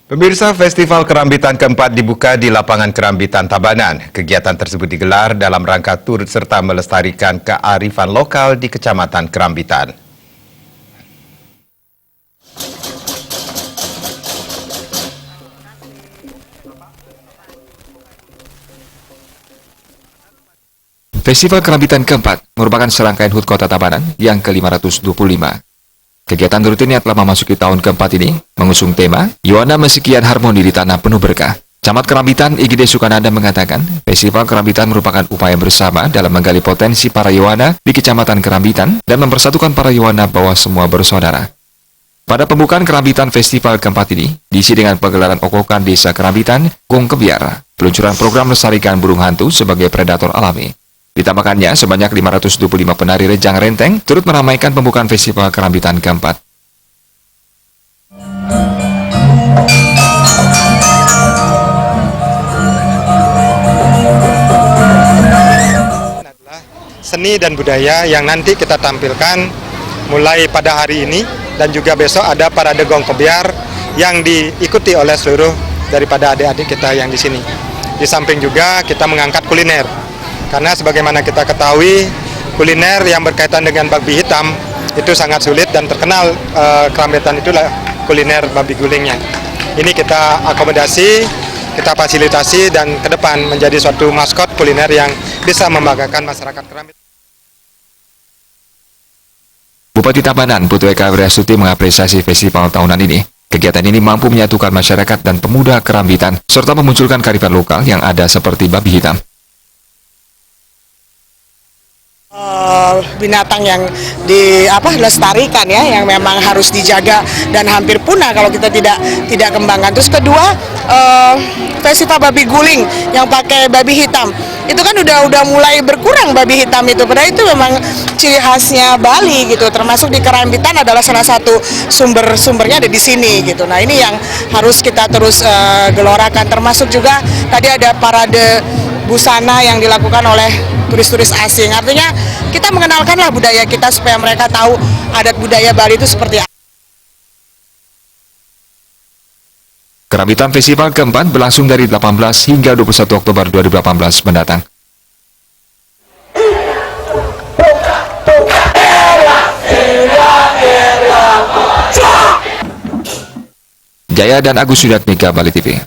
Pemirsa, Festival Kerambitan keempat dibuka di lapangan Kerambitan Tabanan. Kegiatan tersebut digelar dalam rangka turut serta melestarikan kearifan lokal di Kecamatan Kerambitan. Festival Kerambitan keempat merupakan serangkaian HUT Kota Tabanan yang ke-525. Kegiatan rutin yang telah memasuki tahun keempat ini mengusung tema Yowana Mesekian Harmoni di Tanah Penuh Berkah. Camat Kerambitan IGD Sukananda mengatakan, Festival Kerambitan merupakan upaya bersama dalam menggali potensi para Yowana di Kecamatan Kerambitan dan mempersatukan para Yowana bahwa semua bersaudara. Pada pembukaan Kerambitan Festival keempat ini, diisi dengan pegelaran okokan Desa Kerambitan, Gong Kebiar, peluncuran program melestarikan burung hantu sebagai predator alami. Ditambahkannya, sebanyak 525 penari rejang renteng turut meramaikan pembukaan Festival Kerambitan keempat. Adalah seni dan budaya yang nanti kita tampilkan mulai pada hari ini dan juga besok ada parade Gong Kebiar yang diikuti oleh seluruh daripada adik-adik kita yang di sini. Di samping juga kita mengangkat kuliner. Karena sebagaimana kita ketahui, kuliner yang berkaitan dengan babi hitam itu sangat sulit dan terkenal Kerambitan itulah kuliner babi gulingnya. Ini kita akomodasi, kita fasilitasi dan ke depan menjadi suatu maskot kuliner yang bisa membanggakan masyarakat Kerambitan. Bupati Tabanan, Putu Eka Wiryasuti mengapresiasi festival tahunan ini. Kegiatan ini mampu menyatukan masyarakat dan pemuda Kerambitan serta memunculkan kearifan lokal yang ada seperti babi hitam. Binatang yang dilestarikan ya, yang memang harus dijaga dan hampir punah kalau kita tidak kembangkan. Terus kedua, festival babi guling yang pakai babi hitam itu kan udah mulai berkurang babi hitam itu. Padahal itu memang ciri khasnya Bali gitu, termasuk di Kerambitan adalah salah satu sumbernya ada di sini gitu. Nah ini yang harus kita terus gelorakan, termasuk juga tadi ada parade busana yang dilakukan oleh turis-turis asing. Artinya kita mengenalkanlah budaya kita supaya mereka tahu adat budaya Bali itu seperti apa. Kerambitan Festival keempat berlangsung dari 18 hingga 21 Oktober 2018 mendatang. Jaya dan Agus Sudatmika, Bali TV.